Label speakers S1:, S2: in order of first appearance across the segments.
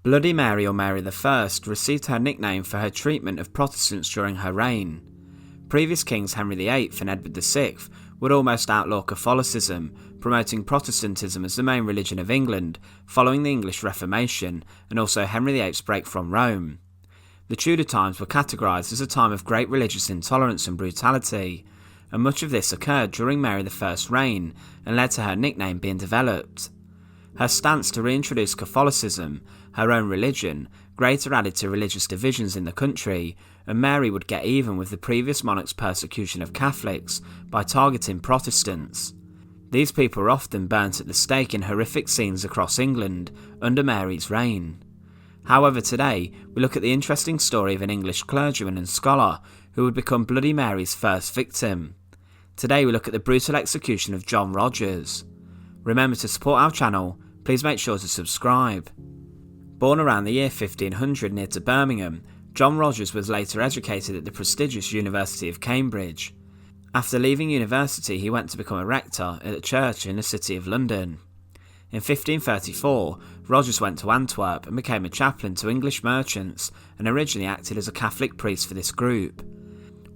S1: Bloody Mary, or Mary I, received her nickname for her treatment of Protestants during her reign. Previous kings Henry VIII and Edward VI would almost outlaw Catholicism, promoting Protestantism as the main religion of England following the English Reformation and also Henry VIII's break from Rome. The Tudor times were categorised as a time of great religious intolerance and brutality, and much of this occurred during Mary I's reign and led to her nickname being developed. Her stance to reintroduce Catholicism, her own religion, greatly added to religious divisions in the country, and Mary would get even with the previous monarch's persecution of Catholics by targeting Protestants. These people were often burnt at the stake in horrific scenes across England under Mary's reign. However, today we look at the interesting story of an English clergyman and scholar who would become Bloody Mary's first victim. Today we look at the brutal execution of John Rogers. Remember to support our channel, please make sure to subscribe. Born around the year 1500 near to Birmingham, John Rogers was later educated at the prestigious University of Cambridge. After leaving university, he went to become a rector at a church in the city of London. In 1534, Rogers went to Antwerp and became a chaplain to English merchants and originally acted as a Catholic priest for this group.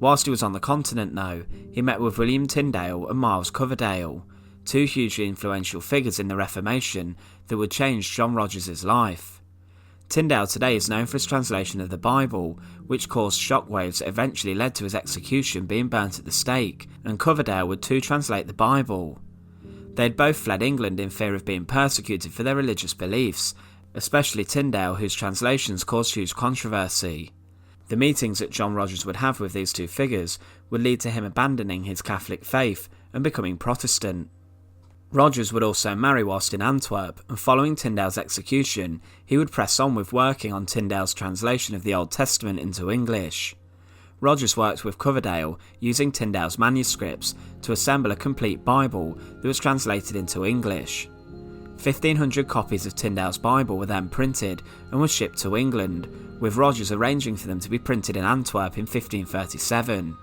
S1: Whilst he was on the continent though, he met with William Tyndale and Miles Coverdale, two hugely influential figures in the Reformation that would change John Rogers' life. Tyndale today is known for his translation of the Bible, which caused shockwaves that eventually led to his execution being burnt at the stake, and Coverdale would too translate the Bible. They had both fled England in fear of being persecuted for their religious beliefs, especially Tyndale, whose translations caused huge controversy. The meetings that John Rogers would have with these two figures would lead to him abandoning his Catholic faith and becoming Protestant. Rogers would also marry whilst in Antwerp, and following Tyndale's execution, he would press on with working on Tyndale's translation of the Old Testament into English. Rogers worked with Coverdale using Tyndale's manuscripts to assemble a complete Bible that was translated into English. 1,500 copies of Tyndale's Bible were then printed and were shipped to England, with Rogers arranging for them to be printed in Antwerp in 1537.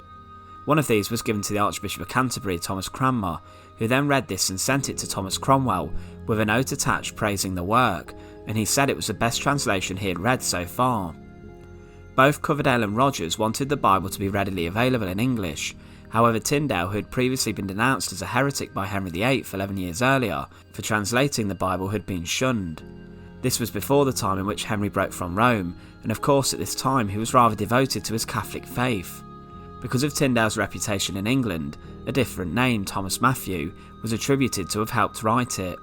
S1: One of these was given to the Archbishop of Canterbury, Thomas Cranmer, who then read this and sent it to Thomas Cromwell with a note attached praising the work, and he said it was the best translation he had read so far. Both Coverdale and Rogers wanted the Bible to be readily available in English. However, Tyndale, who had previously been denounced as a heretic by Henry VIII 11 years earlier for translating the Bible, had been shunned. This was before the time in which Henry broke from Rome, and of course at this time he was rather devoted to his Catholic faith. Because of Tyndale's reputation in England, a different name, Thomas Matthew, was attributed to have helped write it.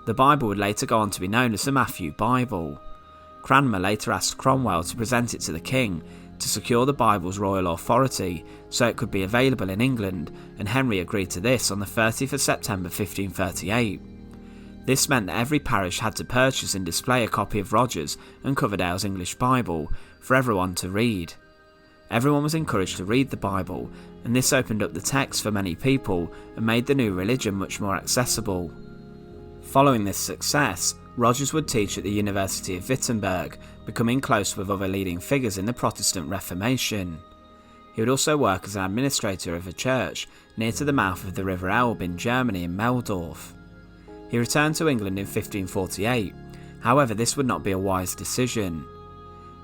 S1: The Bible would later go on to be known as the Matthew Bible. Cranmer later asked Cromwell to present it to the king to secure the Bible's royal authority so it could be available in England, and Henry agreed to this on the 30th of September 1538. This meant that every parish had to purchase and display a copy of Rogers and Coverdale's English Bible for everyone to read. Everyone was encouraged to read the Bible, and this opened up the text for many people and made the new religion much more accessible. Following this success, Rogers would teach at the University of Wittenberg, becoming close with other leading figures in the Protestant Reformation. He would also work as an administrator of a church near to the mouth of the River Elbe in Germany in Meldorf. He returned to England in 1548, however this would not be a wise decision.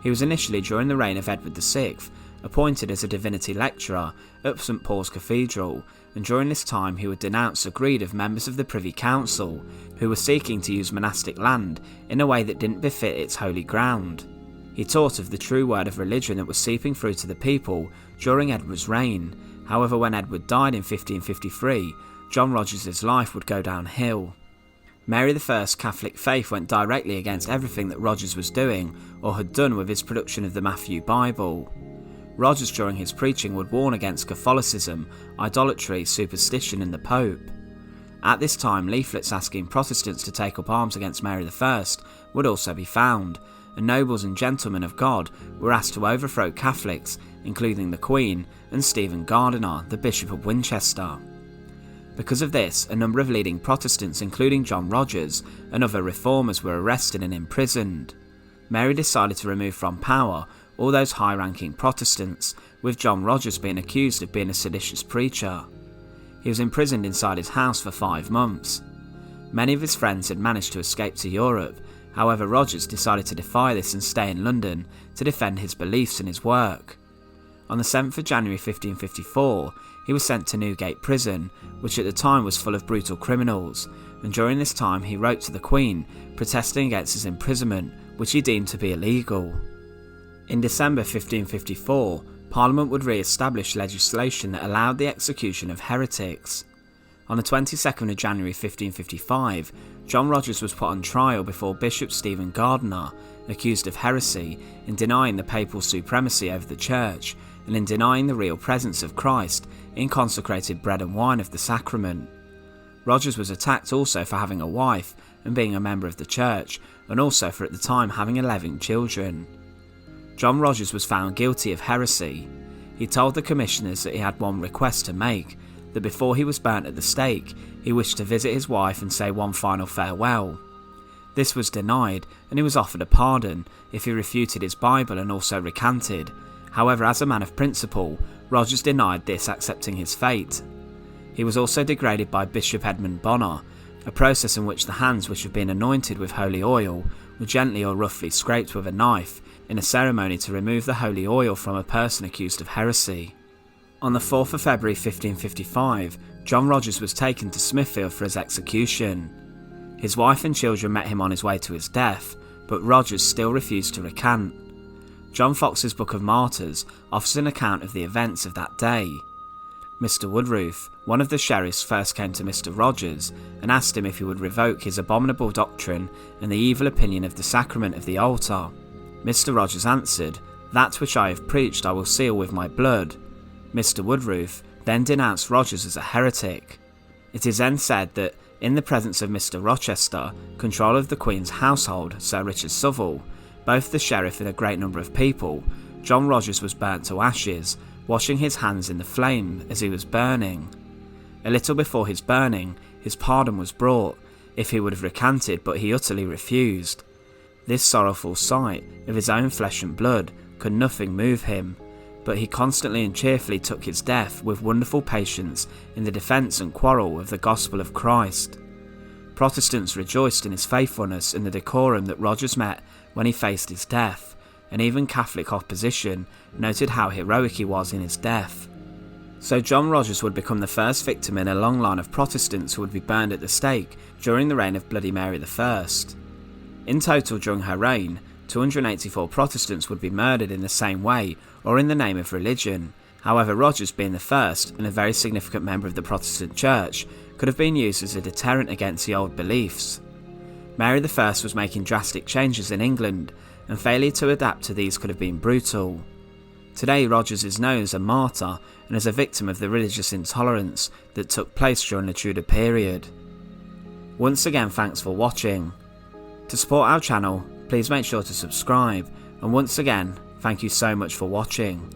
S1: He was initially, during the reign of Edward VI, appointed as a divinity lecturer at St Paul's Cathedral, and during this time he would denounce a greed of members of the Privy Council who were seeking to use monastic land in a way that didn't befit its holy ground. He taught of the true word of religion that was seeping through to the people during Edward's reign. However, when Edward died in 1553, John Rogers' life would go downhill. Mary I's Catholic faith went directly against everything that Rogers was doing or had done with his production of the Matthew Bible. Rogers during his preaching would warn against Catholicism, idolatry, superstition and the Pope. At this time, leaflets asking Protestants to take up arms against Mary I would also be found, and nobles and gentlemen of God were asked to overthrow Catholics, including the Queen and Stephen Gardiner, the Bishop of Winchester. Because of this, a number of leading Protestants, including John Rogers and other reformers, were arrested and imprisoned. Mary decided to remove from power all those high-ranking Protestants, with John Rogers being accused of being a seditious preacher. He was imprisoned inside his house for 5 months. Many of his friends had managed to escape to Europe, However, Rogers decided to defy this and stay in London to defend his beliefs and his work. On the 7th of January 1554, he was sent to Newgate Prison, which at the time was full of brutal criminals, and during this time he wrote to the Queen protesting against his imprisonment, which he deemed to be illegal. In December 1554, Parliament would re-establish legislation that allowed the execution of heretics. On the 22nd of January 1555, John Rogers was put on trial before Bishop Stephen Gardiner, accused of heresy in denying the papal supremacy over the Church and in denying the real presence of Christ in consecrated bread and wine of the sacrament. Rogers was attacked also for having a wife and being a member of the Church, and also for at the time having 11 children. John Rogers was found guilty of heresy. He told the commissioners that he had one request to make, that before he was burnt at the stake, he wished to visit his wife and say one final farewell. This was denied, and he was offered a pardon if he refuted his Bible and also recanted. However, as a man of principle, Rogers denied this, accepting his fate. He was also degraded by Bishop Edmund Bonner, a process in which the hands which have been anointed with holy oil were gently or roughly scraped with a knife in a ceremony to remove the holy oil from a person accused of heresy. On the 4th of February 1555, John Rogers was taken to Smithfield for his execution. His wife and children met him on his way to his death, but Rogers still refused to recant. John Fox's Book of Martyrs offers an account of the events of that day. Mr. Woodroof, one of the sheriffs, first came to Mr. Rogers and asked him if he would revoke his abominable doctrine and the evil opinion of the sacrament of the altar. Mr. Rogers answered, "That which I have preached I will seal with my blood." Mr. Woodroof then denounced Rogers as a heretic. It is then said that, in the presence of Mr. Rochester, controller of the Queen's household, Sir Richard Southwell, both the sheriff and a great number of people, John Rogers was burnt to ashes, washing his hands in the flame as he was burning. A little before his burning, his pardon was brought, if he would have recanted, but he utterly refused. This sorrowful sight of his own flesh and blood could nothing move him, but he constantly and cheerfully took his death with wonderful patience in the defence and quarrel of the gospel of Christ. Protestants rejoiced in his faithfulness and the decorum that Rogers met when he faced his death, and even Catholic opposition noted how heroic he was in his death. So John Rogers would become the first victim in a long line of Protestants who would be burned at the stake during the reign of Bloody Mary I. In total during her reign, 284 Protestants would be murdered in the same way or in the name of religion. However, Rogers, being the first and a very significant member of the Protestant Church, could have been used as a deterrent against the old beliefs. Mary I was making drastic changes in England, and failure to adapt to these could have been brutal. Today, Rogers is known as a martyr and as a victim of the religious intolerance that took place during the Tudor period. Once again, thanks for watching. To support our channel, please make sure to subscribe, and once again, thank you so much for watching.